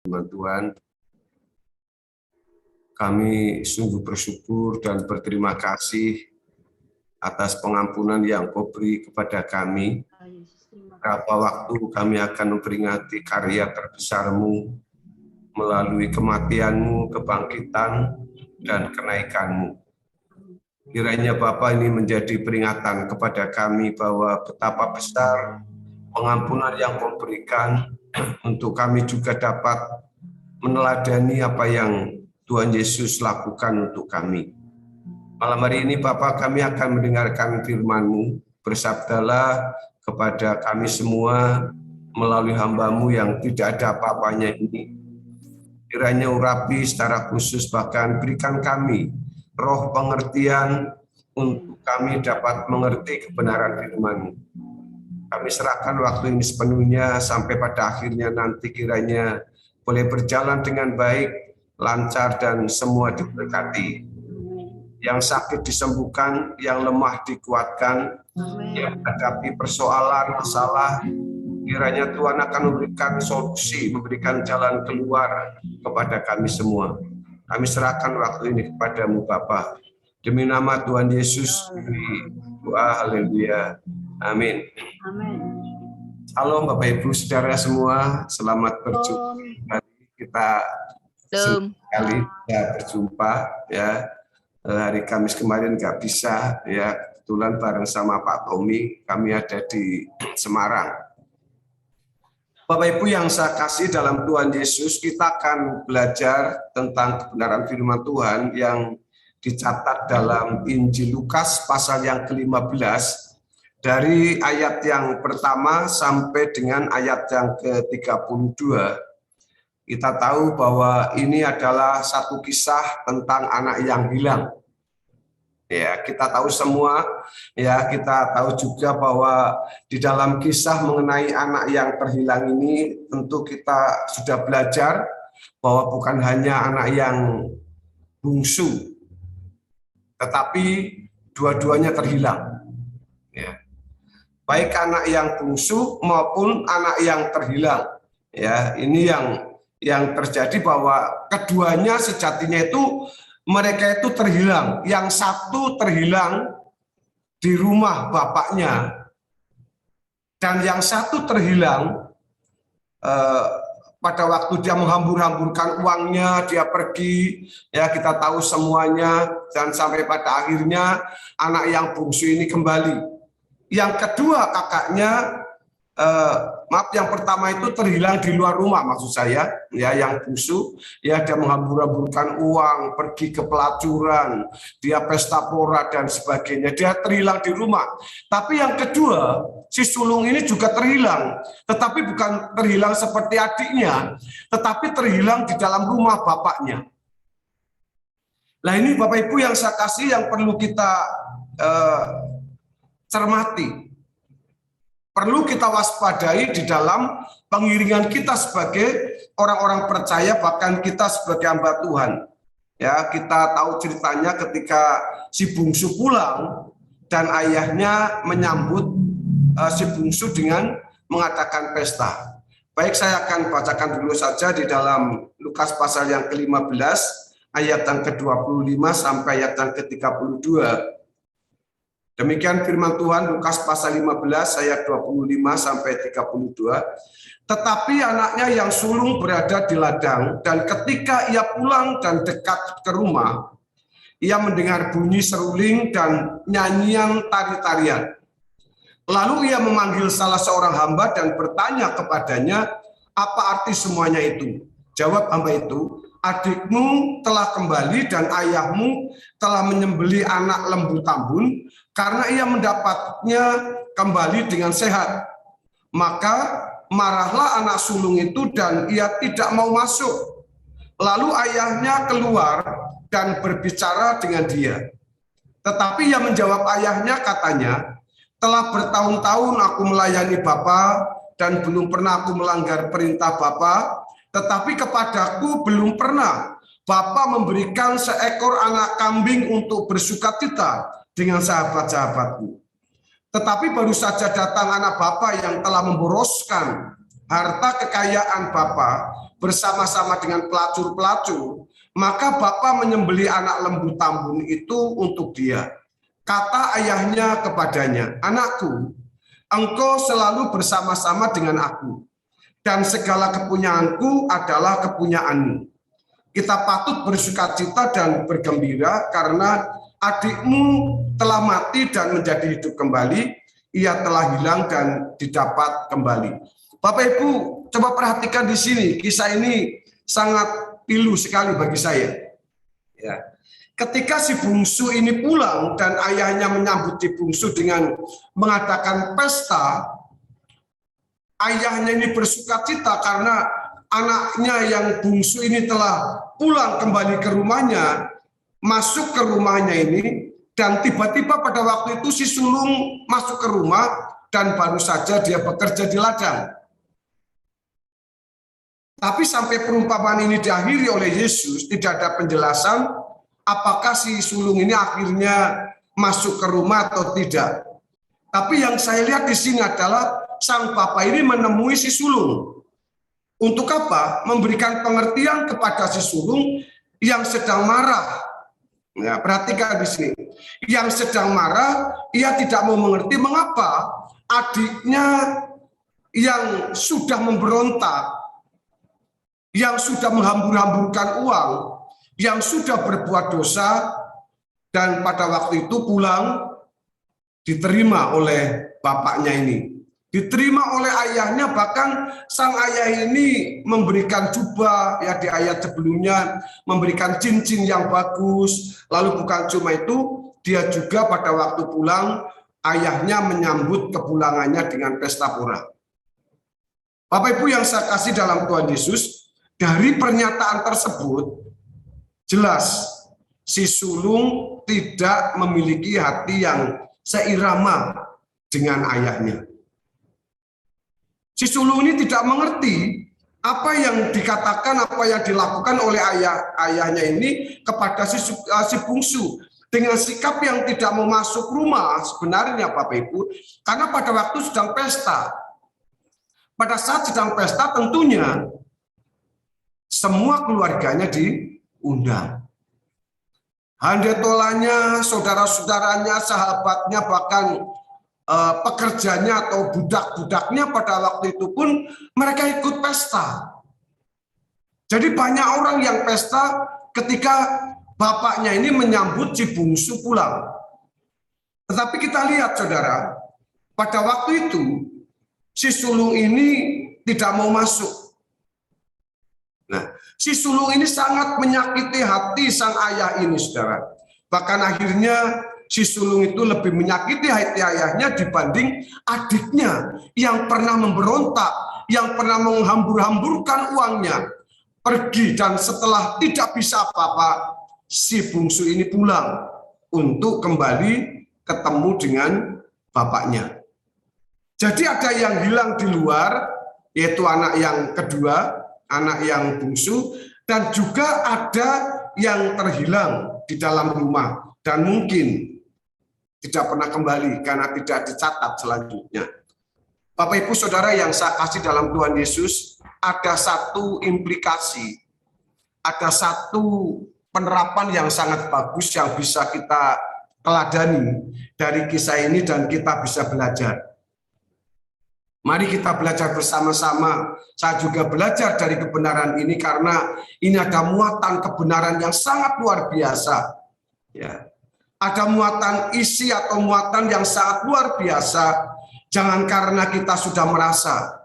firman Tuhan. Kami sungguh bersyukur dan berterima kasih atas pengampunan yang Kau beri kepada kami. Berapa waktu kami akan memperingati karya terbesar-Mu melalui kematian-Mu, kebangkitan, dan kenaikan-Mu. Kiranya Bapa ini menjadi peringatan kepada kami bahwa betapa besar pengampunan yang Kau berikan untuk kami juga dapat meneladani apa yang Tuhan Yesus lakukan untuk kami. Malam hari ini Bapa, kami akan mendengarkan firman-Mu. Bersabdalah kepada kami semua melalui hamba-Mu yang tidak ada apa-apanya ini. Kiranya urapi secara khusus, bahkan berikan kami roh pengertian untuk kami dapat mengerti kebenaran firman-Mu. Kami serahkan waktu ini sepenuhnya sampai pada akhirnya nanti kiranya boleh berjalan dengan baik, lancar, dan semua diberkati. Yang sakit disembuhkan, yang lemah dikuatkan, yang menghadapi persoalan, masalah, kiranya Tuhan akan memberikan solusi, memberikan jalan keluar kepada kami semua. Kami serahkan waktu ini kepada-Mu Bapa. Demi nama Tuhan Yesus, doa, haleluya. Amin. Halo Bapak Ibu Saudara semua, selamat berjumpa. Kita sekali berjumpa ya. Hari Kamis kemarin nggak bisa ya, kebetulan bareng sama Pak Tommy, kami ada di Semarang. Bapak Ibu yang saya kasih dalam Tuhan Yesus, kita akan belajar tentang kebenaran firman Tuhan yang dicatat dalam Injil Lukas pasal yang ke-15 dari ayat yang pertama sampai dengan ayat yang ke-32. Kita tahu bahwa ini adalah satu kisah tentang anak yang hilang. Ya, kita tahu semua, ya, kita tahu juga bahwa di dalam kisah mengenai anak yang terhilang ini tentu kita sudah belajar bahwa bukan hanya anak yang bungsu, tetapi dua-duanya terhilang. Ya. Baik anak yang bungsu maupun anak yang terhilang. Ya, ini yang terjadi bahwa keduanya sejatinya itu mereka itu terhilang. Yang satu terhilang di rumah bapaknya dan yang satu terhilang pada waktu dia menghambur-hamburkan uangnya, dia pergi, ya kita tahu semuanya, dan sampai pada akhirnya anak yang bungsu ini kembali. Yang kedua kakaknya, yang pertama itu terhilang di luar rumah, maksud saya, ya, yang bungsu, ya, dia menghambur-hamburkan uang, pergi ke pelacuran, dia pesta pora dan sebagainya, dia terhilang di rumah. Tapi yang kedua, si sulung ini juga terhilang, tetapi bukan terhilang seperti adiknya, tetapi terhilang di dalam rumah bapaknya. Nah ini Bapak Ibu yang saya kasih, yang perlu kita cermati. Perlu kita waspadai di dalam pengiringan kita sebagai orang-orang percaya, bahkan kita sebagai hamba Tuhan. Ya, kita tahu ceritanya ketika si bungsu pulang dan ayahnya menyambut si bungsu dengan mengadakan pesta. Baik, saya akan bacakan dulu saja di dalam Lukas pasal yang ke-15 ayat yang ke-25 sampai ayat yang ke-32. Demikian firman Tuhan, Lukas pasal 15 ayat 25 sampai 32. Tetapi anaknya yang sulung berada di ladang, dan ketika ia pulang dan dekat ke rumah, ia mendengar bunyi seruling dan nyanyian tari-tarian. Lalu ia memanggil salah seorang hamba dan bertanya kepadanya, apa arti semuanya itu? Jawab hamba itu, adikmu telah kembali dan ayahmu telah menyembelih anak lembu tambun, karena ia mendapatnya kembali dengan sehat. Maka marahlah anak sulung itu dan ia tidak mau masuk. Lalu ayahnya keluar dan berbicara dengan dia. Tetapi ia menjawab ayahnya, katanya, telah bertahun-tahun aku melayani Bapa dan belum pernah aku melanggar perintah Bapa, tetapi kepadaku belum pernah Bapa memberikan seekor anak kambing untuk bersukacita dengan sahabat-sahabatku. Tetapi baru saja datang anak Bapa yang telah memboroskan harta kekayaan Bapa bersama-sama dengan pelacur-pelacur, maka Bapa menyembelih anak lembu tambun itu untuk dia. Kata ayahnya kepadanya, "Anakku, engkau selalu bersama-sama dengan aku, dan segala kepunyaanku adalah kepunyaanmu. Kita patut bersukacita dan bergembira karena adikmu telah mati dan menjadi hidup kembali, ia telah hilang dan didapat kembali." Bapak Ibu, coba perhatikan di sini, kisah ini sangat pilu sekali bagi saya. Ya. Ketika si bungsu ini pulang dan ayahnya menyambut si bungsu dengan mengadakan pesta, ayahnya ini bersukacita karena anaknya yang bungsu ini telah pulang kembali ke rumahnya, masuk ke rumahnya ini, dan tiba-tiba pada waktu itu si sulung masuk ke rumah dan baru saja dia bekerja di ladang. Tapi sampai perumpamaan ini diakhiri oleh Yesus, tidak ada penjelasan apakah si sulung ini akhirnya masuk ke rumah atau tidak. Tapi yang saya lihat di sini adalah sang bapak ini menemui si sulung. Untuk apa? Memberikan pengertian kepada si sulung yang sedang marah. Ya, perhatikan di sini. Yang sedang marah, ia tidak mau mengerti mengapa adiknya yang sudah memberontak, yang sudah menghambur-hamburkan uang, yang sudah berbuat dosa, dan pada waktu itu pulang diterima oleh bapaknya ini. Diterima oleh ayahnya, bahkan sang ayah ini memberikan jubah, ya di ayat sebelumnya, memberikan cincin yang bagus. Lalu bukan cuma itu, dia juga pada waktu pulang, ayahnya menyambut kepulangannya dengan pesta pora. Bapak Ibu yang saya kasih dalam Tuhan Yesus, dari pernyataan tersebut, jelas si sulung tidak memiliki hati yang seirama dengan ayahnya. Si sulung ini tidak mengerti apa yang dikatakan, apa yang dilakukan oleh ayahnya ini kepada si bungsu. Dengan sikap yang tidak mau masuk rumah sebenarnya Bapak Ibu, karena pada waktu sedang pesta. Pada saat sedang pesta tentunya semua keluarganya diundang. Handetolanya, saudara-saudaranya, sahabatnya, bahkan pekerjanya atau budak-budaknya pada waktu itu pun mereka ikut pesta. Jadi banyak orang yang pesta ketika bapaknya ini menyambut si bungsu pulang. Tetapi kita lihat saudara, pada waktu itu si sulung ini tidak mau masuk. Nah, si sulung ini sangat menyakiti hati sang ayah ini, saudara. Bahkan akhirnya si sulung itu lebih menyakiti hati ayahnya dibanding adiknya yang pernah memberontak, yang pernah menghambur-hamburkan uangnya, pergi dan setelah tidak bisa apa-apa, si bungsu ini pulang untuk kembali ketemu dengan bapaknya. Jadi ada yang hilang di luar, yaitu anak yang kedua, anak yang bungsu, dan juga ada yang terhilang di dalam rumah dan mungkin tidak pernah kembali karena tidak dicatat selanjutnya. Bapak Ibu Saudara yang saya kasih dalam Tuhan Yesus, ada satu implikasi, ada satu penerapan yang sangat bagus yang bisa kita teladani dari kisah ini dan kita bisa belajar. Mari kita belajar bersama-sama. Saya juga belajar dari kebenaran ini karena ini ada muatan kebenaran yang sangat luar biasa. Ya. Ada muatan isi atau muatan yang sangat luar biasa. Jangan karena kita sudah merasa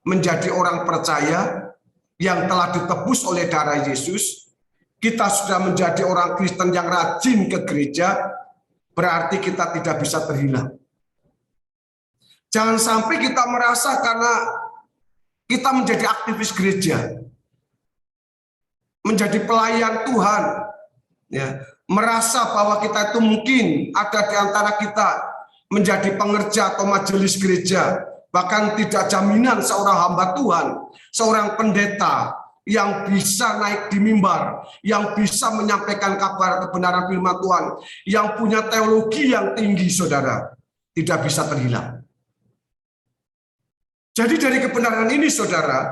menjadi orang percaya yang telah ditebus oleh darah Yesus, kita sudah menjadi orang Kristen yang rajin ke gereja, berarti kita tidak bisa terhilang. Jangan sampai kita merasa karena kita menjadi aktivis gereja, menjadi pelayan Tuhan, ya, merasa bahwa kita itu mungkin ada di antara kita menjadi pengerja atau majelis gereja, bahkan tidak jaminan seorang hamba Tuhan, seorang pendeta yang bisa naik di mimbar, yang bisa menyampaikan kabar kebenaran firman Tuhan, yang punya teologi yang tinggi, saudara, tidak bisa terhilang. Jadi dari kebenaran ini, saudara,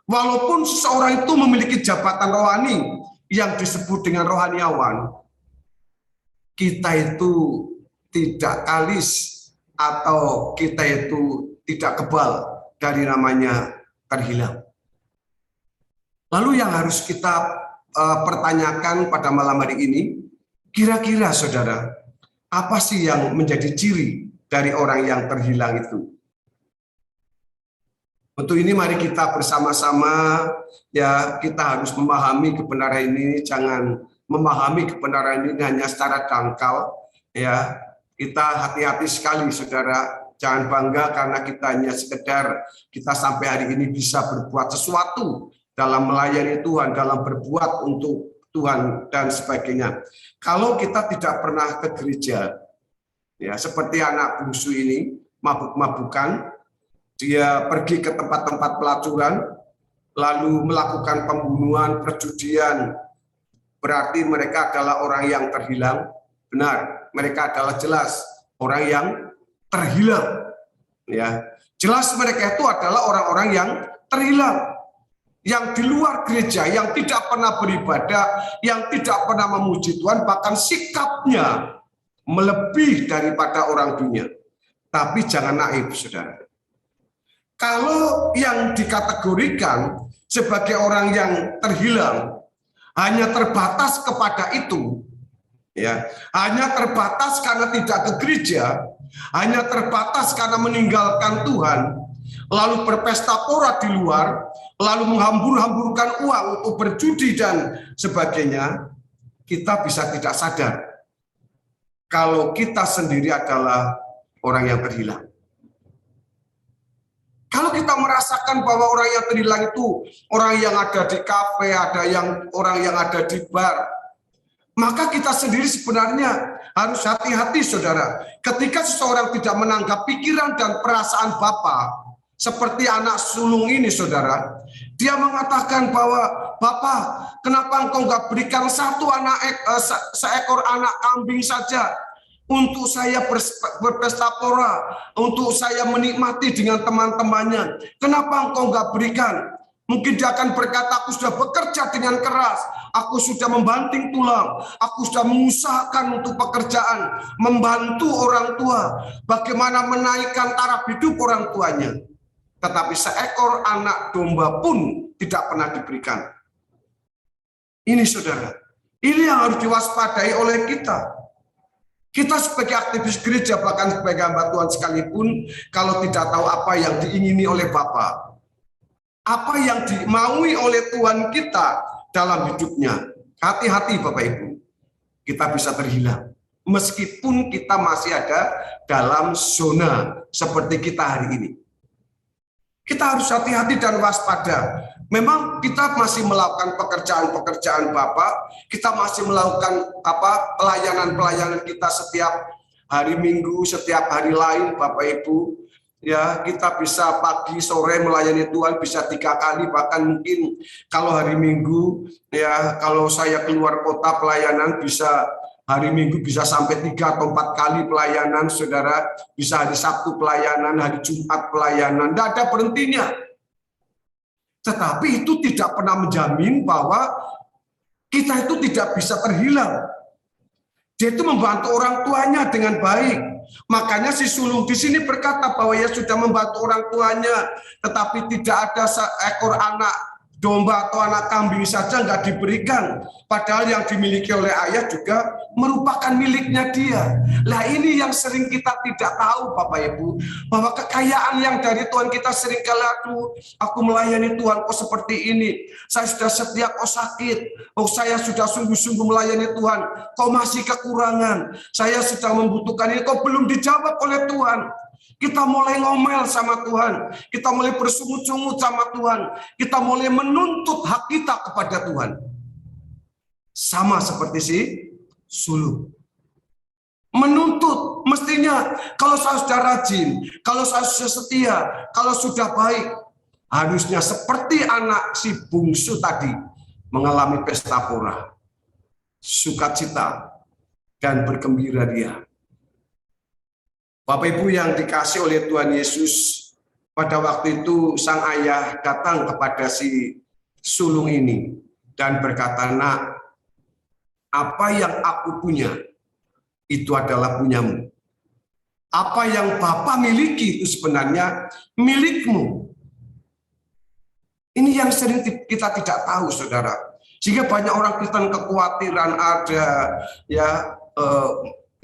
Walaupun seseorang itu memiliki jabatan rohani yang disebut dengan rohaniawan, kita itu tidak alis atau kita itu tidak kebal dari namanya terhilang. Lalu yang harus kita pertanyakan pada malam hari ini, kira-kira saudara, apa sih yang menjadi ciri dari orang yang terhilang itu? Untuk ini mari kita bersama-sama ya, kita harus memahami kebenaran ini, jangan memahami kebenaran ini hanya secara dangkal ya. Kita hati-hati sekali saudara, jangan bangga karena kita hanya sekedar kita sampai hari ini bisa berbuat sesuatu dalam melayani Tuhan, dalam berbuat untuk Tuhan dan sebagainya. Kalau kita tidak pernah ke gereja, ya seperti anak bungsu ini, mabuk-mabukan, dia pergi ke tempat-tempat pelacuran, lalu melakukan pembunuhan, perjudian, berarti mereka adalah orang yang terhilang. Benar, mereka adalah jelas orang yang terhilang. Ya, jelas mereka itu adalah orang-orang yang terhilang, yang di luar gereja, yang tidak pernah beribadah, yang tidak pernah memuji Tuhan, bahkan sikapnya melebihi daripada orang dunia. Tapi jangan naif, saudara. Kalau yang dikategorikan sebagai orang yang terhilang hanya terbatas kepada itu, ya, hanya terbatas karena tidak ke gereja, hanya terbatas karena meninggalkan Tuhan, lalu berpesta pora di luar, lalu menghambur-hamburkan uang untuk berjudi dan sebagainya, kita bisa tidak sadar kalau kita sendiri adalah orang yang terhilang. Kalau kita merasakan bahwa orang yang terhilang itu orang yang ada di kafe, ada yang orang yang ada di bar, maka kita sendiri sebenarnya harus hati-hati, saudara. Ketika seseorang tidak menanggap pikiran dan perasaan Bapa, seperti anak sulung ini, saudara, dia mengatakan bahwa, "Bapak, kenapa engkau nggak berikan seekor anak kambing saja untuk saya berpesta pora, untuk saya menikmati dengan teman-temannya? Kenapa engkau nggak berikan?" Mungkin dia akan berkata, "Aku sudah bekerja dengan keras, aku sudah membanting tulang, aku sudah mengusahakan untuk pekerjaan, membantu orang tua, bagaimana menaikkan taraf hidup orang tuanya." Tetapi seekor anak domba pun tidak pernah diberikan. Ini saudara, ini yang harus diwaspadai oleh kita. Kita sebagai aktivis gereja, bahkan sebagai hamba Tuhan sekalipun, kalau tidak tahu apa yang diingini oleh Bapa, apa yang dimaui oleh Tuhan kita dalam hidupnya, hati-hati Bapak Ibu, kita bisa terhilang. Meskipun kita masih ada dalam zona seperti kita hari ini. Kita harus hati-hati dan waspada. Memang kita masih melakukan pekerjaan-pekerjaan Bapak, kita masih melakukan pelayanan-pelayanan kita setiap hari Minggu, setiap hari lain Bapak Ibu. Ya, kita bisa pagi sore melayani Tuhan bisa 3 kali, bahkan mungkin kalau hari Minggu ya, kalau saya keluar kota pelayanan bisa hari Minggu bisa sampai 3 atau 4 kali pelayanan, saudara. Bisa hari Sabtu pelayanan, hari Jumat pelayanan, tidak ada berhentinya. Tetapi itu tidak pernah menjamin bahwa kita itu tidak bisa terhilang. Dia itu membantu orang tuanya dengan baik. Makanya si sulung di sini berkata bahwa ia sudah membantu orang tuanya, tetapi tidak ada seekor anak domba atau anak kambing saja nggak diberikan. Padahal yang dimiliki oleh ayah juga merupakan miliknya dia. Lah ini yang sering kita tidak tahu Bapak Ibu, bahwa kekayaan yang dari Tuhan kita sering kali, "Aduh, aku melayani Tuhan kok seperti ini. Saya sudah setia kok sakit. Oh, saya sudah sungguh-sungguh melayani Tuhan, kok masih kekurangan. Saya sudah membutuhkan ini, kok belum dijawab oleh Tuhan." Kita mulai ngomel sama Tuhan, kita mulai bersungut-sungut sama Tuhan, kita mulai menuntut hak kita kepada Tuhan. Sama seperti si sulung. Menuntut, mestinya kalau saya sudah rajin, kalau saya sudah setia, kalau sudah baik, harusnya seperti anak si bungsu tadi, mengalami pesta pora, sukacita, dan bergembira dia. Bapak Ibu yang dikasih oleh Tuhan Yesus, Pada waktu itu sang ayah datang kepada si sulung ini dan berkata, "Nak, apa yang aku punya itu adalah punyamu. Apa yang Bapak miliki itu sebenarnya milikmu." Ini yang sering kita tidak tahu, saudara. Sehingga banyak orang Kristen kekhawatiran ada, ya,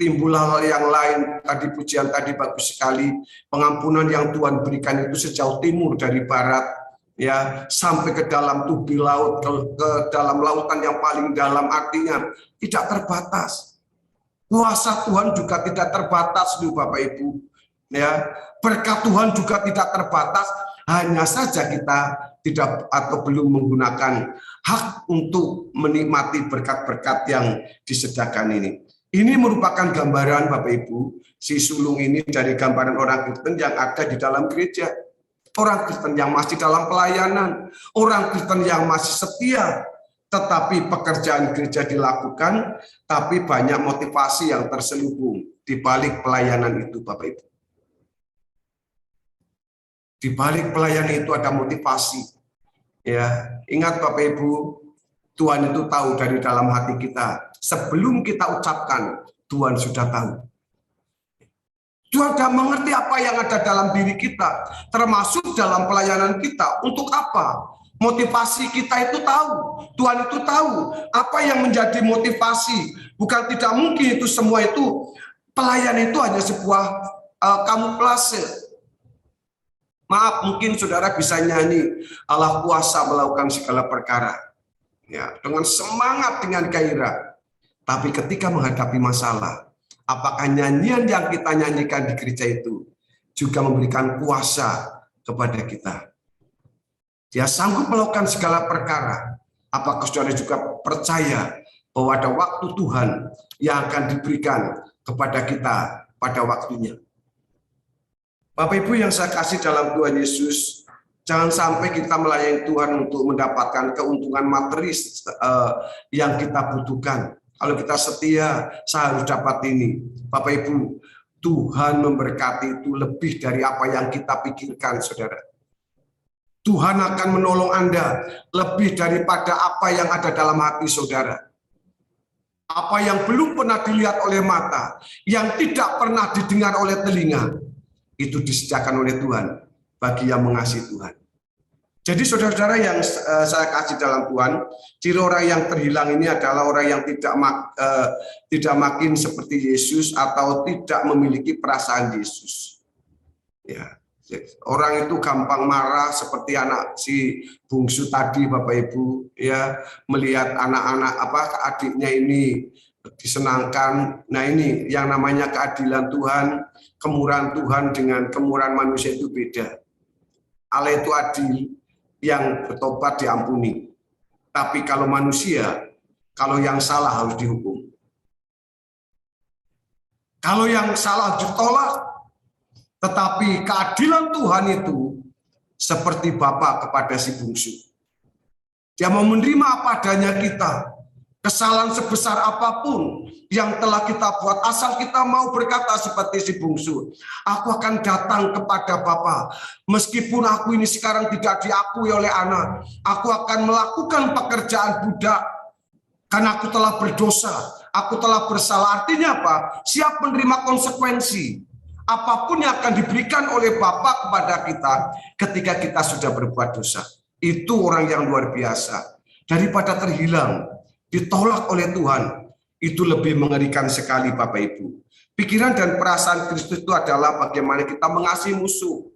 timbul hal yang lain. Tadi pujian tadi bagus sekali, pengampunan yang Tuhan berikan itu sejauh timur dari barat, ya, sampai ke dalam tubi laut, ke dalam lautan yang paling dalam, artinya tidak terbatas. Kuasa Tuhan juga tidak terbatas, Bapak Ibu. Ya, berkat Tuhan juga tidak terbatas. Hanya saja kita tidak atau belum menggunakan hak untuk menikmati berkat-berkat yang disediakan ini. Ini merupakan gambaran, Bapak Ibu, si sulung ini dari gambaran orang Kristen yang ada di dalam gereja. Orang Kristen yang masih dalam pelayanan, orang Kristen yang masih setia, tetapi pekerjaan gereja dilakukan, tapi banyak motivasi yang terselubung di balik pelayanan itu, Bapak Ibu. Di balik pelayanan itu ada motivasi. Ya, ingat Bapak Ibu, Tuhan itu tahu dari dalam hati kita. Sebelum kita ucapkan, Tuhan sudah tahu. Tuhan sudah mengerti apa yang ada dalam diri kita, termasuk dalam pelayanan kita. Untuk apa? Motivasi kita itu tahu. Tuhan itu tahu apa yang menjadi motivasi. Bukan tidak mungkin itu semua itu. Pelayanan itu hanya sebuah kamuflase. Maaf, mungkin saudara bisa nyanyi, Allah kuasa melakukan segala perkara. Ya, dengan semangat, dengan gairah. Tapi ketika menghadapi masalah, apakah nyanyian yang kita nyanyikan di gereja itu juga memberikan kuasa kepada kita? Dia sanggup melakukan segala perkara. Apakah saudara juga percaya bahwa ada waktu Tuhan yang akan diberikan kepada kita pada waktunya? Bapak Ibu yang saya kasih dalam Tuhan Yesus, jangan sampai kita melayani Tuhan untuk mendapatkan keuntungan materi yang kita butuhkan. Kalau kita setia, saya harus dapat ini. Bapak Ibu, Tuhan memberkati itu lebih dari apa yang kita pikirkan, saudara. Tuhan akan menolong Anda lebih daripada apa yang ada dalam hati saudara. Apa yang belum pernah dilihat oleh mata, yang tidak pernah didengar oleh telinga, itu disediakan oleh Tuhan bagi yang mengasihi Tuhan. Jadi saudara-saudara yang saya kasih dalam Tuhan, ciri orang yang terhilang ini adalah orang yang tidak makin seperti Yesus atau tidak memiliki perasaan Yesus. Ya, orang itu gampang marah seperti anak si bungsu tadi, Bapak Ibu, ya, melihat anak-anak adiknya ini disenangkan. Nah, ini yang namanya keadilan Tuhan, kemurahan Tuhan dengan kemurahan manusia itu beda. Allah itu adil, yang bertobat diampuni. Tapi kalau manusia, kalau yang salah harus dihukum. Kalau yang salah ditolak, tetapi keadilan Tuhan itu seperti Bapa kepada si bungsu. Dia mau menerima apa adanya kita. Kesalahan sebesar apapun yang telah kita buat, asal kita mau berkata seperti si bungsu, aku akan datang kepada Bapa. Meskipun aku ini sekarang tidak diakui oleh anak, aku akan melakukan pekerjaan budak. Karena aku telah berdosa, aku telah bersalah. Artinya apa? Siap menerima konsekuensi. Apapun yang akan diberikan oleh Bapa kepada kita ketika kita sudah berbuat dosa. Itu orang yang luar biasa. Daripada terhilang, ditolak oleh Tuhan, itu lebih mengerikan sekali, Bapak Ibu. Pikiran dan perasaan Kristus itu adalah bagaimana kita mengasihi musuh.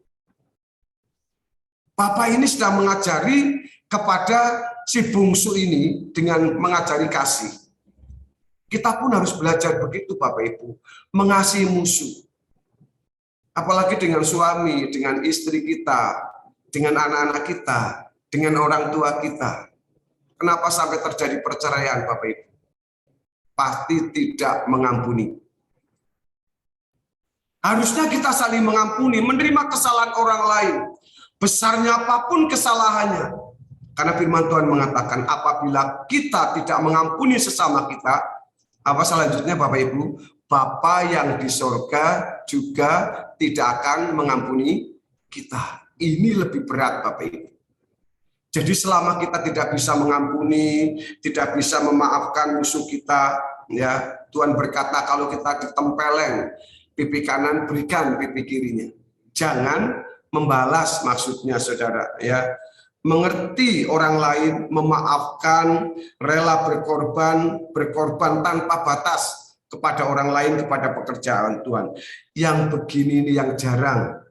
Bapak ini sedang mengajari kepada si bungsu ini dengan mengajari kasih. Kita pun harus belajar begitu, Bapak Ibu, mengasihi musuh. Apalagi dengan suami, dengan istri kita, dengan anak-anak kita, dengan orang tua kita. Kenapa sampai terjadi perceraian, Bapak Ibu? Pasti tidak mengampuni. Harusnya kita saling mengampuni, menerima kesalahan orang lain. Besarnya apapun kesalahannya. Karena firman Tuhan mengatakan apabila kita tidak mengampuni sesama kita, apa selanjutnya Bapak Ibu? Bapa yang di sorga juga tidak akan mengampuni kita. Ini lebih berat, Bapak Ibu. Jadi selama kita tidak bisa mengampuni, tidak bisa memaafkan musuh kita, ya Tuhan berkata kalau kita ditempeleng pipi kanan, berikan pipi kirinya. Jangan membalas, maksudnya saudara, ya. Mengerti orang lain, memaafkan, rela berkorban tanpa batas kepada orang lain, kepada pekerjaan Tuhan. Yang begini ini yang jarang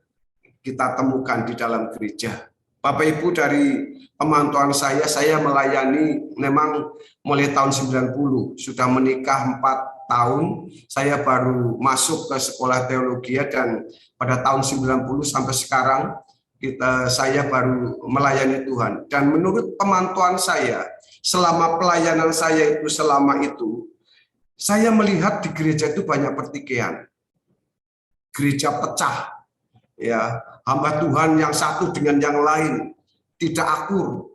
kita temukan di dalam gereja. Bapak Ibu, dari pemantauan saya melayani memang mulai tahun 90, sudah menikah 4 tahun, saya baru masuk ke sekolah teologi dan pada tahun 90 sampai sekarang saya baru melayani Tuhan. Dan menurut pemantauan saya, selama pelayanan saya itu selama itu, saya melihat di gereja itu banyak pertikaian. Gereja pecah, ya, hamba Tuhan yang satu dengan yang lain tidak akur,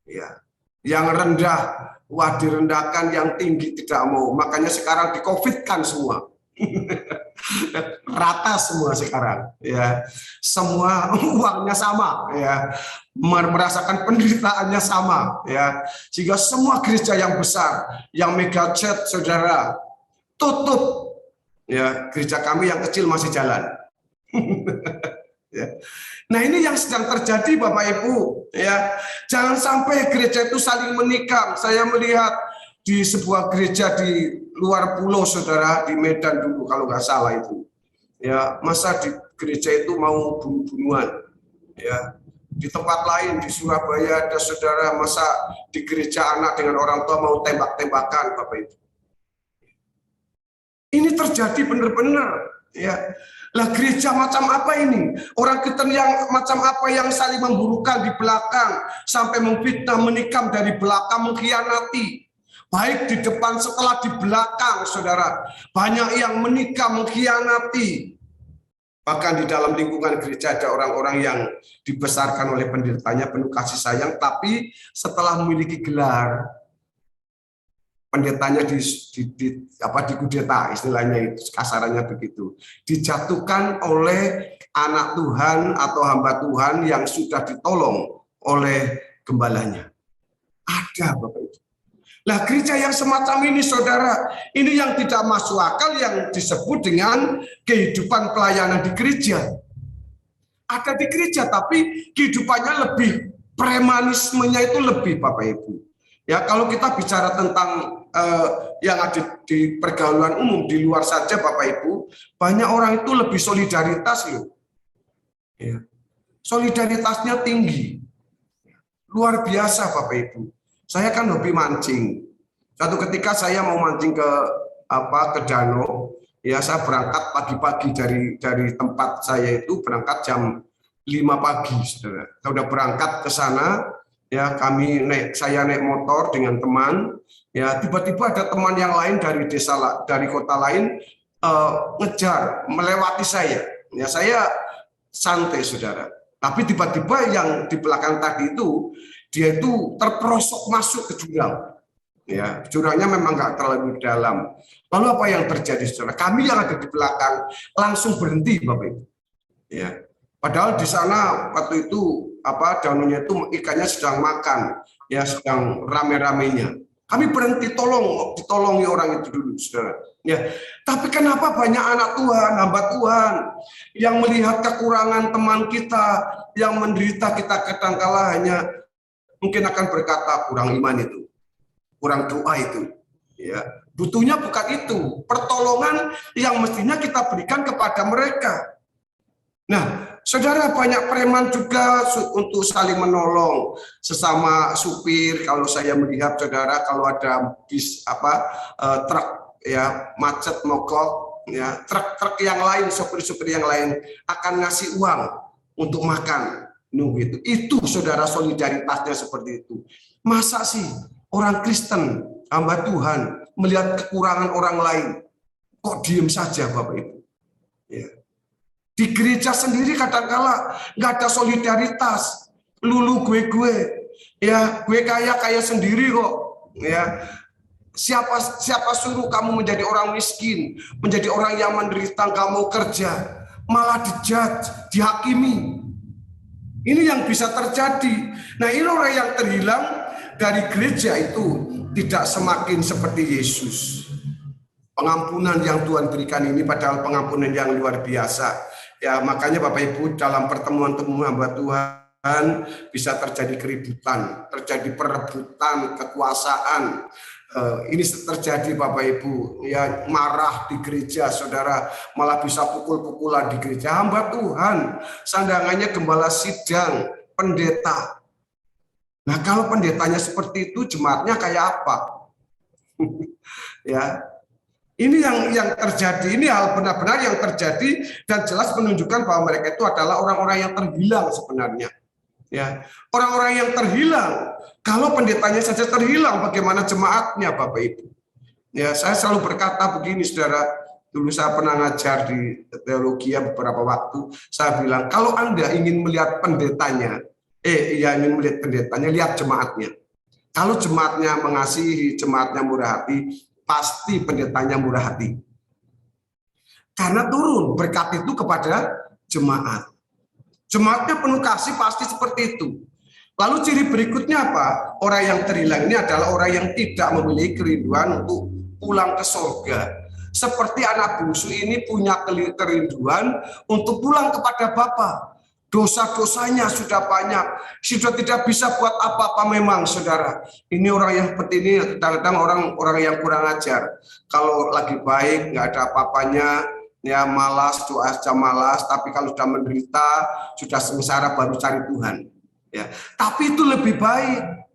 ya, yang rendah direndahkan, yang tinggi tidak mau. Makanya sekarang di-COVID-kan semua. Rata semua sekarang, ya, semua uangnya sama, ya, merasakan penderitaannya sama, ya, sehingga semua gereja yang besar, yang mega church, saudara, tutup, ya, gereja kami yang kecil masih jalan. Ya. Nah, ini yang sedang terjadi, Bapak Ibu, ya. Jangan sampai gereja itu saling menikam. Saya melihat di sebuah gereja di luar pulau, saudara, di Medan dulu kalau nggak salah itu, ya, masa di gereja itu mau bunuh-bunuhan, ya. Di tempat lain di Surabaya ada, saudara, masa di gereja anak dengan orang tua mau tembak-tembakan, Bapak Ibu. Ini terjadi benar-benar, ya. Lah, gereja macam apa ini? Orang Kristen yang macam apa yang saling memburukan di belakang, sampai memfitnah, menikam dari belakang, mengkhianati. Baik di depan, setelah di belakang, saudara. Banyak yang menikam, mengkhianati. Bahkan di dalam lingkungan gereja ada orang-orang yang dibesarkan oleh pendidikannya penuh kasih sayang, tapi setelah memiliki gelar, pendetanya dikudeta, istilahnya itu, kasarannya begitu, dijatuhkan oleh anak Tuhan atau hamba Tuhan yang sudah ditolong oleh gembalanya. Ada, Bapak Ibu. Nah, gereja yang semacam ini, saudara, ini yang tidak masuk akal, yang disebut dengan kehidupan pelayanan di gereja. Ada di gereja, tapi kehidupannya lebih, premanismenya itu lebih, Bapak Ibu. Ya, kalau kita bicara tentang yang ada di pergaulan umum di luar saja, Bapak Ibu, banyak orang itu lebih solidaritas loh. Ya. Solidaritasnya tinggi, luar biasa, Bapak Ibu. Saya kan hobi mancing. Suatu ketika saya mau mancing ke danau, ya, saya berangkat pagi-pagi dari tempat saya itu, berangkat jam 5 pagi, saudara. Saya udah berangkat ke sana, ya, saya naik motor dengan teman. Ya, tiba-tiba ada teman yang lain dari desa, dari kota lain, ngejar, melewati saya. Ya, saya santai, saudara. Tapi tiba-tiba yang di belakang tadi itu, dia itu terperosok masuk ke jurang. Ya, jurangnya memang nggak terlalu dalam. Lalu apa yang terjadi, saudara? Kami yang ada di belakang langsung berhenti, Bapak Ibu. Ya, padahal di sana waktu itu danaunya itu ikannya sedang makan, ya, sedang rame-ramenya. Kami berhenti, ditolongi orang itu dulu, saudara. Ya, tapi kenapa banyak anak Tuhan, hamba Tuhan yang melihat kekurangan teman kita yang menderita, kita kadangkala hanya mungkin akan berkata kurang iman itu, kurang doa itu. Ya, butuhnya bukan itu, pertolongan yang mestinya kita berikan kepada mereka. Nah, saudara, banyak preman juga untuk saling menolong sesama supir. Kalau saya melihat, saudara, kalau ada bis truk, ya, macet mogok, ya, truk yang lain, supir-supir yang lain akan ngasih uang untuk makan, gitu. Itu, saudara, solidaritasnya seperti itu. Masa sih orang Kristen, hamba Tuhan, melihat kekurangan orang lain kok diem saja, Bapak Ibu? Ya. Di gereja sendiri kadang-kala nggak ada solidaritas, lulu gue, ya, gue kaya sendiri kok, ya. Siapa suruh kamu menjadi orang miskin, menjadi orang yang menderita, nggak mau kerja, malah dijudge, dihakimi. Ini yang bisa terjadi. Nah, ini orang yang terhilang dari gereja itu tidak semakin seperti Yesus. Pengampunan yang Tuhan berikan ini padahal pengampunan yang luar biasa. Ya, makanya Bapak Ibu dalam pertemuan-pertemuan hamba Tuhan bisa terjadi keributan, terjadi perebutan kekuasaan. Ini terjadi Bapak Ibu, ya marah di gereja, saudara, malah bisa pukul-pukulan di gereja. Hamba Tuhan, sandangannya gembala sidang, pendeta. Nah, kalau pendetanya seperti itu, jemaatnya kayak apa? Ya, ini yang terjadi, ini hal benar-benar yang terjadi dan jelas menunjukkan bahwa mereka itu adalah orang-orang yang terhilang sebenarnya. Ya, orang-orang yang terhilang. Kalau pendetanya saja terhilang, bagaimana jemaatnya, Bapak Ibu? Ya, saya selalu berkata begini, saudara. Dulu saya pernah ngajar di teologi beberapa waktu. Saya bilang, kalau Anda ingin melihat pendetanya, ingin melihat pendetanya, lihat jemaatnya. Kalau jemaatnya mengasihi, jemaatnya murah hati, pasti pendetanya murah hati. Karena turun berkat itu kepada jemaat. Jemaatnya penuh kasih pasti seperti itu. Lalu ciri berikutnya apa? Orang yang terhilang ini adalah orang yang tidak memiliki kerinduan untuk pulang ke surga. Seperti anak bungsu ini punya kerinduan untuk pulang kepada Bapa. Dosa-dosanya sudah banyak, sudah tidak bisa buat apa-apa memang, saudara. Ini orang yang seperti ini kadang-kadang orang yang kurang ajar. Kalau lagi baik, nggak ada apa-apanya, ya malas, doa saja malas, tapi kalau sudah menderita, sudah sengsara baru cari Tuhan. Ya, tapi itu lebih baik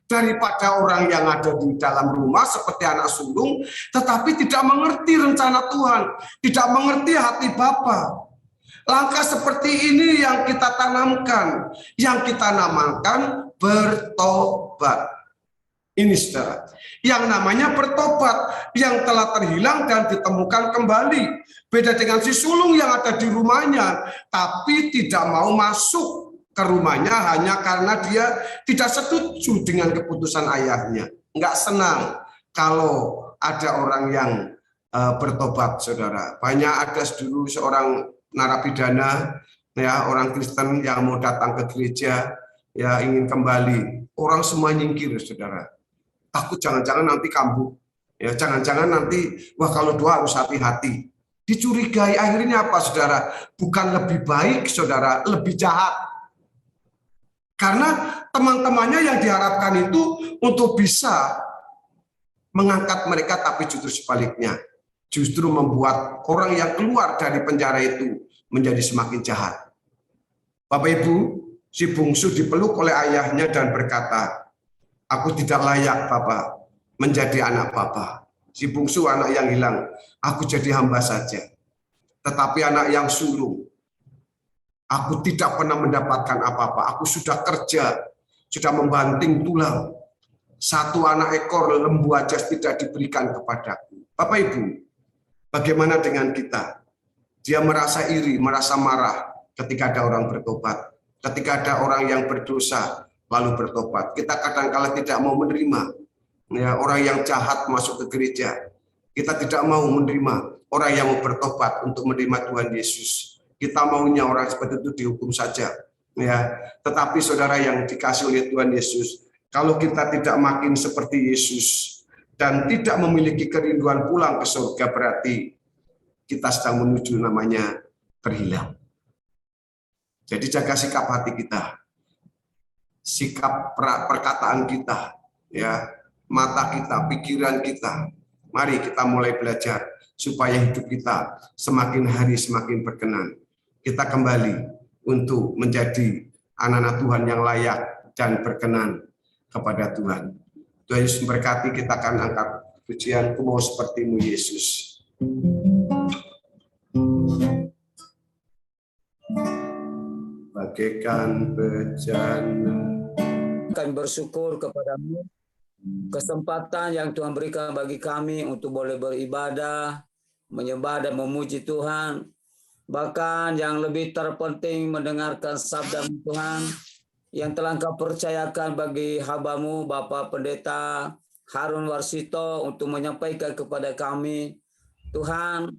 daripada orang yang ada di dalam rumah seperti anak sulung, tetapi tidak mengerti rencana Tuhan, tidak mengerti hati Bapa. Langkah seperti ini yang kita tanamkan, yang kita namakan bertobat. Ini saudara, yang namanya bertobat, yang telah terhilang dan ditemukan kembali. Beda dengan si sulung yang ada di rumahnya, tapi tidak mau masuk ke rumahnya hanya karena dia tidak setuju dengan keputusan ayahnya. Enggak senang kalau ada orang yang bertobat, saudara. Banyak ada dulu seorang narapidana, ya orang Kristen yang mau datang ke gereja, ya ingin kembali. Orang semua nyingkir, saudara. Takut jangan-jangan nanti kambuh, ya jangan-jangan nanti wah kalau doa harus hati-hati. Dicurigai, akhirnya apa, saudara? Bukan lebih baik, saudara, lebih jahat. Karena teman-temannya yang diharapkan itu untuk bisa mengangkat mereka, tapi justru sebaliknya, justru membuat orang yang keluar dari penjara itu menjadi semakin jahat. Bapak Ibu, si bungsu dipeluk oleh ayahnya dan berkata, aku tidak layak, Bapak, menjadi anak Bapak. Si bungsu anak yang hilang, aku jadi hamba saja. Tetapi anak yang sulung, aku tidak pernah mendapatkan apa-apa. Aku sudah kerja, sudah membanting tulang. Satu anak ekor lembu aja tidak diberikan kepadaku. Bapak Ibu, bagaimana dengan kita? Dia merasa iri, merasa marah ketika ada orang bertobat. Ketika ada orang yang berdosa, lalu bertobat. Kita kadang-kala tidak mau menerima, ya, orang yang jahat masuk ke gereja. Kita tidak mau menerima orang yang mau bertobat untuk menerima Tuhan Yesus. Kita maunya orang seperti itu dihukum saja. Ya, tetapi saudara yang dikasih oleh Tuhan Yesus, kalau kita tidak makin seperti Yesus dan tidak memiliki kerinduan pulang ke surga, berarti kita sedang menuju namanya terhilang. Jadi jaga sikap hati kita, sikap perkataan kita, ya, mata kita, pikiran kita. Mari kita mulai belajar supaya hidup kita semakin hari semakin berkenan. Kita kembali untuk menjadi anak-anak Tuhan yang layak dan berkenan kepada Tuhan. Tuhan Yesus memberkati. Kita akan angkat pujian, "Ku mau seperti-Mu Yesus." Bagaikan bejana. Kami bersyukur kepadamu kesempatan yang Tuhan berikan bagi kami untuk boleh beribadah, menyembah dan memuji Tuhan. Bahkan yang lebih terpenting mendengarkan sabda Tuhan yang telah Engkau percayakan bagi hamba-Mu Bapak Pendeta Harun Warsito untuk menyampaikan kepada kami. Tuhan,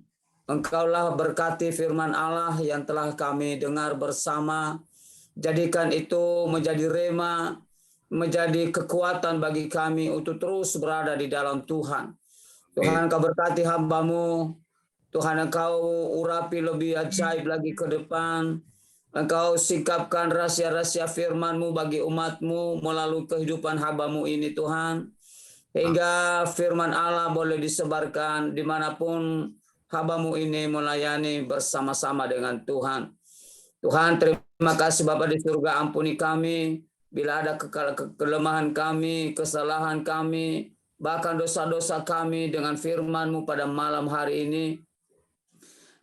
Engkaulah berkati firman Allah yang telah kami dengar bersama. Jadikan itu menjadi rema, menjadi kekuatan bagi kami untuk terus berada di dalam Tuhan. Tuhan, Engkau berkati hamba-Mu. Tuhan, Engkau urapi lebih ajaib lagi ke depan. Engkau singkapkan rahasia-rahasia firman-Mu bagi umat-Mu melalui kehidupan hamba-Mu ini, Tuhan. Hingga firman Allah boleh disebarkan dimanapun hamba-Mu ini melayani bersama-sama dengan Tuhan. Tuhan, terima kasih Bapa di surga, ampuni kami bila ada kelemahan kami, kesalahan kami, bahkan dosa-dosa kami dengan firman-Mu pada malam hari ini.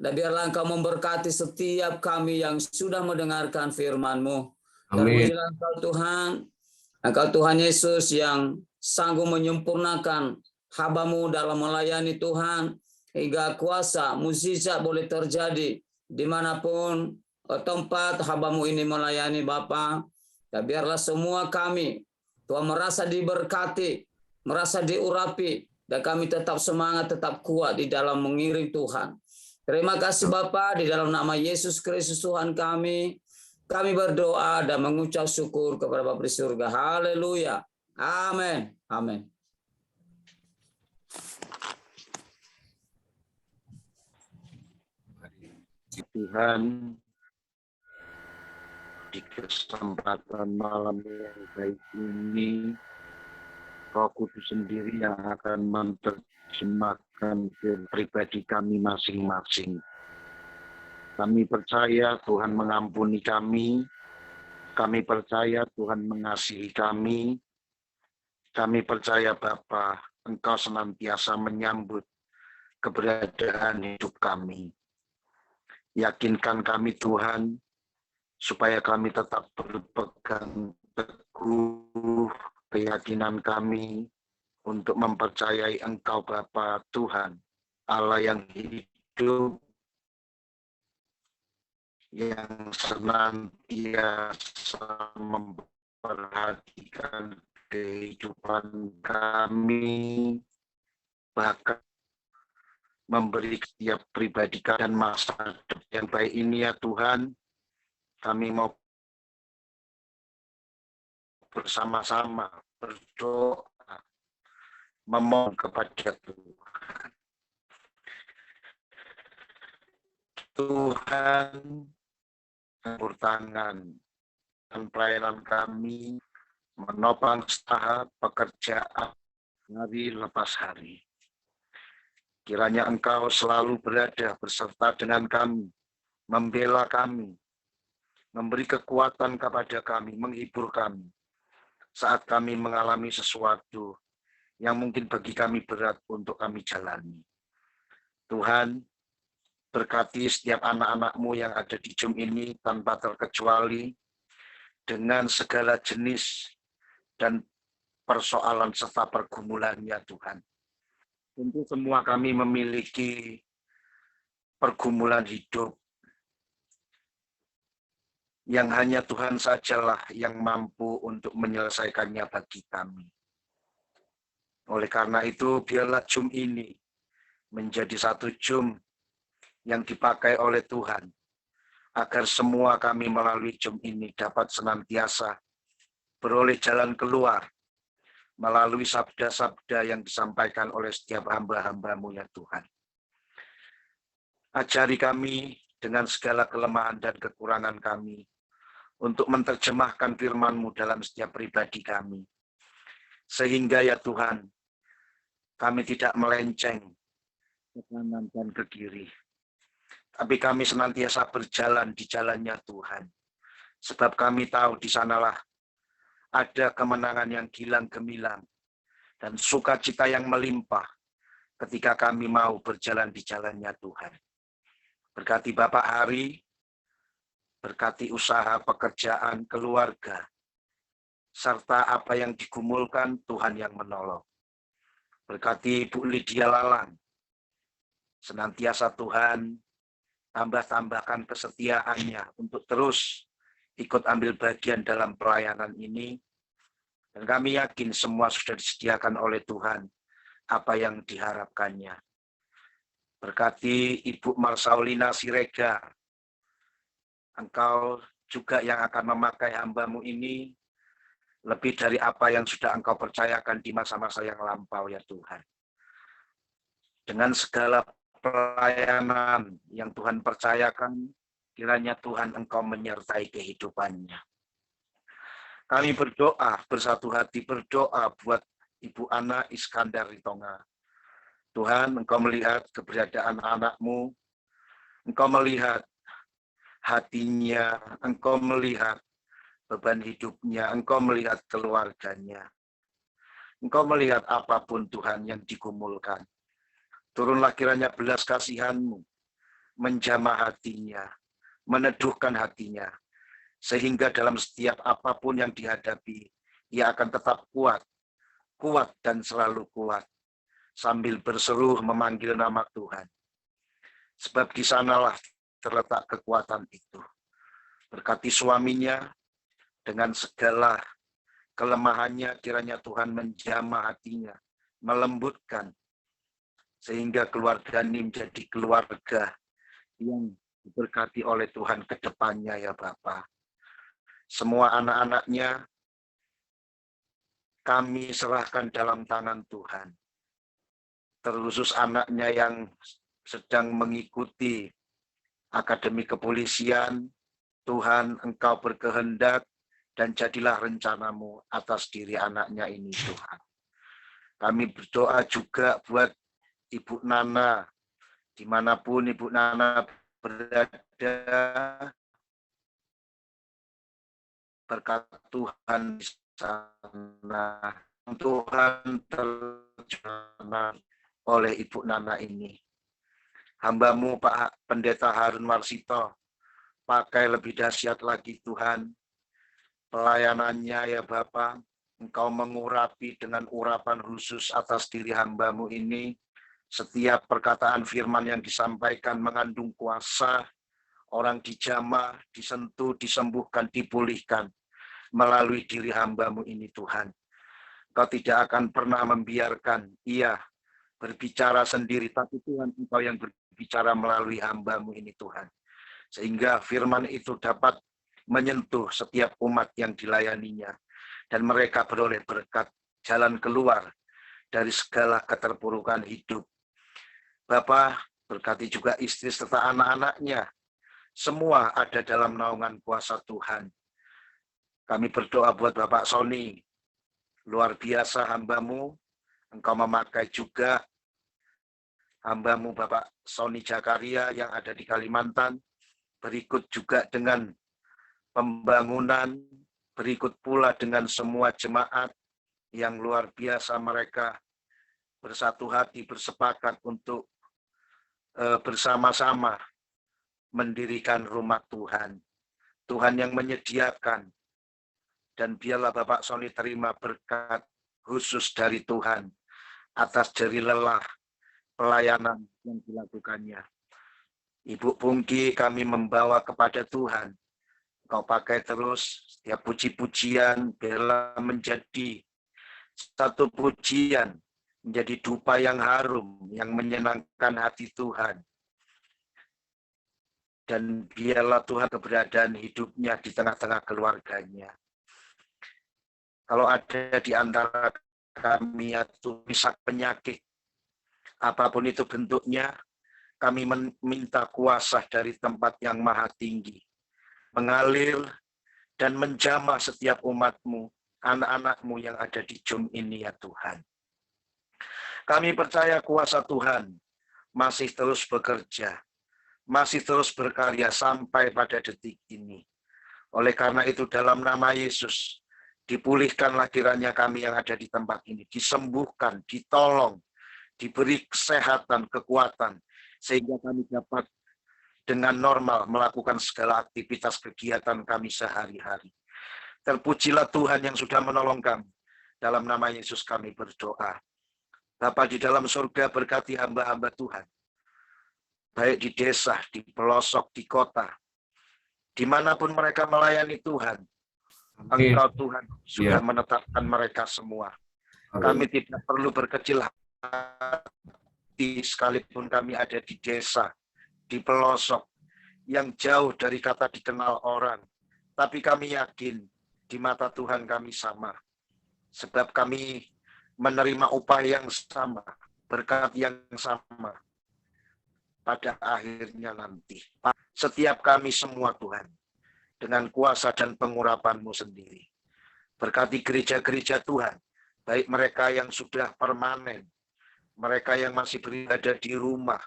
Dan biarlah Engkau memberkati setiap kami yang sudah mendengarkan firman-Mu. Terpujilah Engkau Tuhan, Engkau Tuhan Yesus yang sanggup menyempurnakan hamba-Mu dalam melayani Tuhan, hingga kuasa mukjizat boleh terjadi dimanapun tempat hamba-Mu ini melayani Bapa. Dan biarlah semua kami Tuhan merasa diberkati, merasa diurapi, dan kami tetap semangat, tetap kuat di dalam mengiring Tuhan. Terima kasih Bapa, di dalam nama Yesus Kristus Tuhan kami berdoa dan mengucap syukur kepada Bapa di surga. Haleluya. Amin. Amin. Tuhan, di kesempatan malam yang baik ini, Roh Kudus sendiri yang akan menerjemahkan pribadi kami masing-masing. Kami percaya Tuhan mengampuni kami percaya Tuhan mengasihi kami percaya Bapa, Engkau senantiasa menyambut keberadaan hidup kami. Yakinkan kami Tuhan, supaya kami tetap berpegang teguh keyakinan kami untuk mempercayai Engkau Bapa Tuhan, Allah yang hidup, yang senantiasa memperhatikan kehidupan kami, bahkan memberi setiap pribadi dan masa depan yang baik ini ya Tuhan. Kami mau bersama-sama berdoa, memohon kepada Tuhan. Tuhan, campur tangan dan pelayanan kami, menopang usaha pekerjaan hari lepas hari. Kiranya Engkau selalu berada beserta dengan kami, membela kami, memberi kekuatan kepada kami, menghibur kami saat kami mengalami sesuatu yang mungkin bagi kami berat untuk kami jalani. Tuhan, berkati setiap anak-anak-Mu yang ada di Zoom ini tanpa terkecuali, dengan segala jenis dan persoalan serta pergumulannya Tuhan. Tentu semua kami memiliki pergumulan hidup yang hanya Tuhan sajalah yang mampu untuk menyelesaikannya bagi kami. Oleh karena itu, biarlah Zoom ini menjadi satu Zoom yang dipakai oleh Tuhan, agar semua kami melalui Zoom ini dapat senantiasa beroleh jalan keluar melalui sabda-sabda yang disampaikan oleh setiap hamba-hamba-Mu ya Tuhan. Ajari kami dengan segala kelemahan dan kekurangan kami untuk menerjemahkan firman-Mu dalam setiap pribadi kami. Sehingga ya Tuhan, kami tidak melenceng ke kanan dan ke kiri, tapi kami senantiasa berjalan di jalannya Tuhan. Sebab kami tahu di sanalah ada kemenangan yang gilang gemilang dan sukacita yang melimpah ketika kami mau berjalan di jalannya Tuhan. Berkati Bapak Hari, berkati usaha, pekerjaan, keluarga, serta apa yang digumulkan Tuhan yang menolong. Berkati Bu Lydia Lalang, senantiasa Tuhan tambah-tambahkan kesetiaannya untuk terus ikut ambil bagian dalam pelayanan ini. Dan kami yakin semua sudah disediakan oleh Tuhan apa yang diharapkannya. Berkati Ibu Marsaulina Siregar, Engkau juga yang akan memakai hamba-Mu ini lebih dari apa yang sudah Engkau percayakan di masa-masa yang lampau ya Tuhan. Dengan segala pelayanan yang Tuhan percayakan, kiranya Tuhan Engkau menyertai kehidupannya. Kami berdoa, bersatu hati berdoa buat Ibu Ana Iskandar Ritonga. Tuhan, Engkau melihat keberadaan anak-Mu, Engkau melihat hatinya, Engkau melihat beban hidupnya, Engkau melihat keluarganya. Engkau melihat apapun Tuhan yang digumulkan. Turunlah kiranya belas kasihan-Mu, menjamah hatinya, meneduhkan hatinya, sehingga dalam setiap apapun yang dihadapi, ia akan tetap kuat, kuat dan selalu kuat, sambil berseru memanggil nama Tuhan. Sebab di sanalah terletak kekuatan itu. Berkati suaminya, dengan segala kelemahannya, kiranya Tuhan menjamah hatinya, melembutkan, sehingga keluarga ini menjadi keluarga yang diberkati oleh Tuhan ke depannya ya Bapa. Semua anak-anaknya kami serahkan dalam tangan Tuhan. Terkhusus anaknya yang sedang mengikuti Akademi Kepolisian, Tuhan Engkau berkehendak dan jadilah rencana-Mu atas diri anaknya ini Tuhan. Kami berdoa juga buat Ibu Nana, dimanapun Ibu Nana berada, berkat Tuhan di sana. Tuhan terjana oleh Ibu Nana ini. Hamba-Mu Pak Pendeta Harun Warsito, pakai lebih dahsyat lagi Tuhan. Pelayanannya ya Bapa, Engkau mengurapi dengan urapan khusus atas diri hamba-Mu ini. Setiap perkataan firman yang disampaikan mengandung kuasa, orang dijamah, disentuh, disembuhkan, dipulihkan melalui diri hamba-Mu ini Tuhan. Engkau tidak akan pernah membiarkan ia berbicara sendiri, tapi Tuhan Engkau yang berbicara melalui hamba-Mu ini Tuhan. Sehingga firman itu dapat menyentuh setiap umat yang dilayaninya. Dan mereka beroleh berkat jalan keluar dari segala keterpurukan hidup. Bapa, berkati juga istri serta anak-anaknya. Semua ada dalam naungan kuasa Tuhan. Kami berdoa buat Bapak Sony. Luar biasa hamba-Mu. Engkau memakai juga hamba-Mu Bapak Sony Jakaria yang ada di Kalimantan. Berikut juga dengan pembangunan, berikut pula dengan semua jemaat yang luar biasa mereka bersatu hati, bersepakat untuk bersama-sama mendirikan rumah Tuhan. Tuhan yang menyediakan, dan biarlah Bapak Sony terima berkat khusus dari Tuhan atas jeri lelah pelayanan yang dilakukannya. Ibu Pungki kami membawa kepada Tuhan. Kau pakai terus setiap puji-pujian, biarlah menjadi satu pujian, menjadi dupa yang harum, yang menyenangkan hati Tuhan. Dan biarlah Tuhan keberadaan hidupnya di tengah-tengah keluarganya. Kalau ada di antara kami atau misak penyakit, apapun itu bentuknya, kami meminta kuasa dari tempat yang maha tinggi, mengalir dan menjamah setiap umat-Mu, anak-anak-Mu yang ada di Zoom ini ya Tuhan. Kami percaya kuasa Tuhan masih terus bekerja, masih terus berkarya sampai pada detik ini. Oleh karena itu dalam nama Yesus, dipulihkanlah kiranya kami yang ada di tempat ini, disembuhkan, ditolong, diberi kesehatan, kekuatan, sehingga kami dapat dengan normal melakukan segala aktivitas kegiatan kami sehari-hari. Terpujilah Tuhan yang sudah menolong kami. Dalam nama Yesus kami berdoa. Bapa di dalam surga, berkati hamba-hamba Tuhan. Baik di desa, di pelosok, di kota. Dimanapun mereka melayani Tuhan. Engkau Tuhan sudah menetapkan mereka semua. Kami tidak perlu berkecil hati sekalipun kami ada di desa, di pelosok, yang jauh dari kata dikenal orang, Tapi kami yakin di mata Tuhan kami sama. Sebab kami menerima upah yang sama, berkat yang sama pada akhirnya nanti. Setiap kami semua Tuhan, dengan kuasa dan pengurapan-Mu sendiri. Berkati gereja-gereja Tuhan, baik mereka yang sudah permanen, mereka yang masih berada di rumah,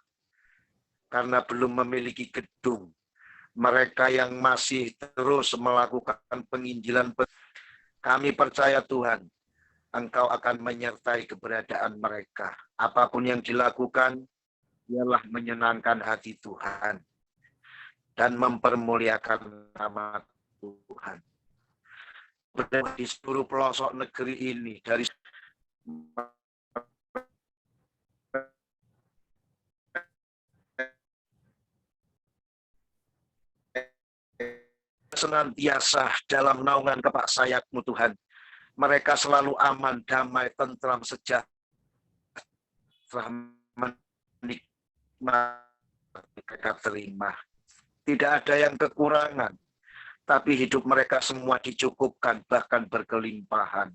karena belum memiliki gedung, mereka yang masih terus melakukan penginjilan. Kami percaya Tuhan, Engkau akan menyertai keberadaan mereka. Apapun yang dilakukan, ialah menyenangkan hati Tuhan dan mempermuliakan nama Tuhan. Di seluruh pelosok negeri ini, dari senantiasa dalam naungan kepak sayap-Mu Tuhan. Mereka selalu aman, damai, tentram, sejahtera, menikmati mereka terima. Tidak ada yang kekurangan, tapi hidup mereka semua dicukupkan, bahkan berkelimpahan.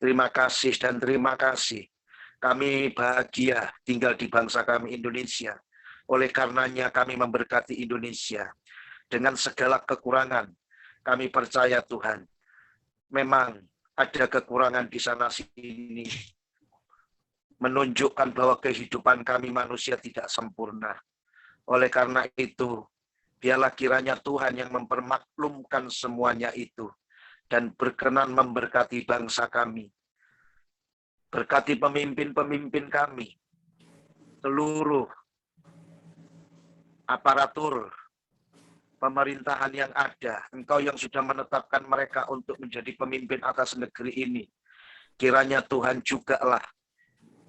Terima kasih dan terima kasih. Kami bahagia tinggal di bangsa kami Indonesia. Oleh karenanya kami memberkati Indonesia. Dengan segala kekurangan, kami percaya Tuhan, memang ada kekurangan di sana sini, menunjukkan bahwa kehidupan kami manusia tidak sempurna. Oleh karena itu, biarlah kiranya Tuhan yang mempermaklumkan semuanya itu dan berkenan memberkati bangsa kami. Berkati pemimpin-pemimpin kami, seluruh aparatur pemerintahan yang ada, Engkau yang sudah menetapkan mereka untuk menjadi pemimpin atas negeri ini. Kiranya Tuhan jugalah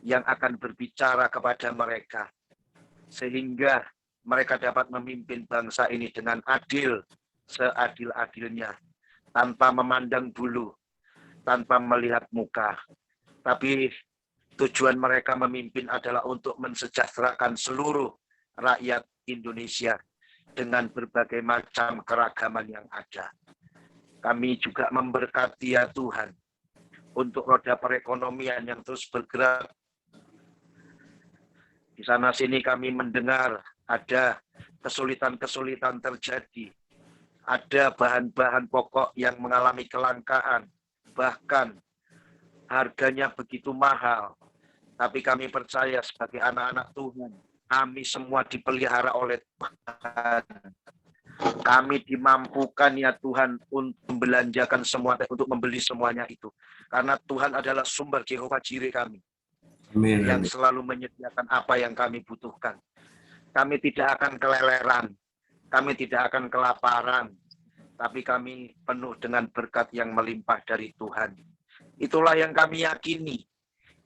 yang akan berbicara kepada mereka, sehingga mereka dapat memimpin bangsa ini dengan adil, seadil-adilnya, tanpa memandang bulu, tanpa melihat muka. Tapi tujuan mereka memimpin adalah untuk mensejahterakan seluruh rakyat Indonesia dengan berbagai macam keragaman yang ada. Kami juga memberkati ya Tuhan, untuk roda perekonomian yang terus bergerak. Di sana sini kami mendengar ada kesulitan-kesulitan terjadi. Ada bahan-bahan pokok yang mengalami kelangkaan, bahkan harganya begitu mahal. Tapi kami percaya sebagai anak-anak Tuhan, kami semua dipelihara oleh Tuhan. Kami dimampukan ya Tuhan untuk membelanjakan semua, untuk membeli semuanya itu. Karena Tuhan adalah sumber Jehovah Jireh kami. Amin. Yang selalu menyediakan apa yang kami butuhkan. Kami tidak akan keleleran, kami tidak akan kelaparan, tapi kami penuh dengan berkat yang melimpah dari Tuhan. Itulah yang kami yakini.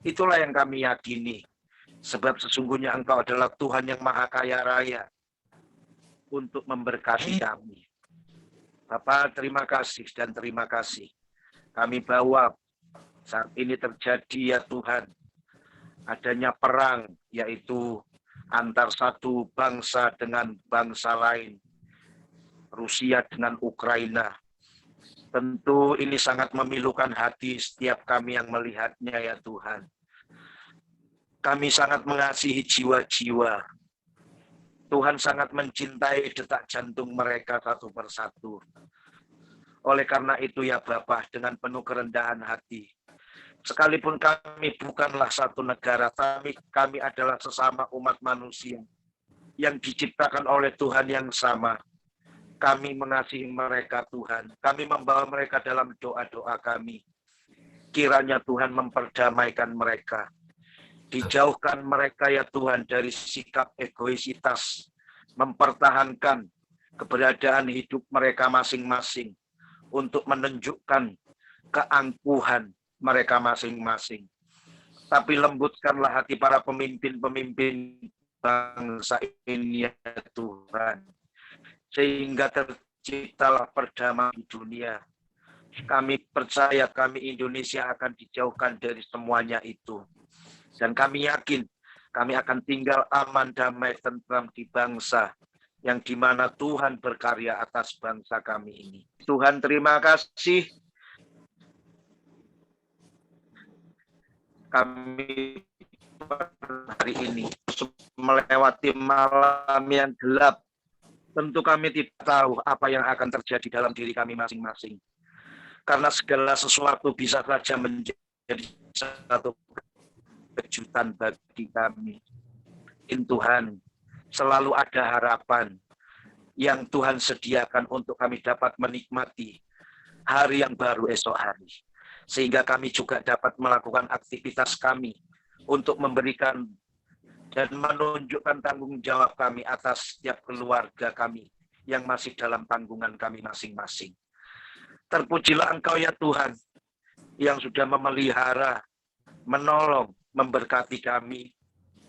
Itulah yang kami yakini. Sebab sesungguhnya Engkau adalah Tuhan yang Maha Kaya Raya untuk memberkati kami. Bapak, terima kasih dan terima kasih. Kami bawa saat ini terjadi ya Tuhan, adanya perang, yaitu antar satu bangsa dengan bangsa lain, Rusia dengan Ukraina. Tentu ini sangat memilukan hati setiap kami yang melihatnya ya Tuhan. Kami sangat mengasihi jiwa-jiwa. Tuhan sangat mencintai detak jantung mereka satu persatu. Oleh karena itu ya Bapa, dengan penuh kerendahan hati, sekalipun kami bukanlah satu negara, tapi kami adalah sesama umat manusia yang diciptakan oleh Tuhan yang sama. Kami mengasihi mereka Tuhan. Kami membawa mereka dalam doa-doa kami. Kiranya Tuhan memperdamaikan mereka. Dijauhkan mereka ya Tuhan dari sikap egoisitas, mempertahankan keberadaan hidup mereka masing-masing untuk menunjukkan keangkuhan mereka masing-masing. Tapi lembutkanlah hati para pemimpin-pemimpin bangsa ini ya Tuhan, sehingga terciptalah perdamaian di dunia. Kami percaya kami Indonesia akan dijauhkan dari semuanya itu. Dan kami yakin kami akan tinggal aman, damai, tentram di bangsa yang dimana Tuhan berkarya atas bangsa kami ini. Tuhan, terima kasih kami hari ini melewati malam yang gelap. Tentu kami tidak tahu apa yang akan terjadi dalam diri kami masing-masing. Karena segala sesuatu bisa saja menjadi satu kejutan bagi kami. Tuhan, selalu ada harapan yang Tuhan sediakan untuk kami dapat menikmati hari yang baru esok hari. Sehingga kami juga dapat melakukan aktivitas kami untuk memberikan dan menunjukkan tanggung jawab kami atas setiap keluarga kami yang masih dalam tanggungan kami masing-masing. Terpujilah Engkau ya Tuhan, yang sudah memelihara, menolong, memberkati kami,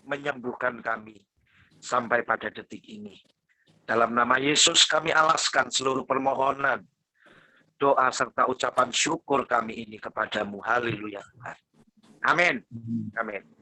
menyembuhkan kami, sampai pada detik ini. Dalam nama Yesus kami alaskan seluruh permohonan, doa serta ucapan syukur kami ini kepadamu. Haleluya Tuhan. Amin. Amin.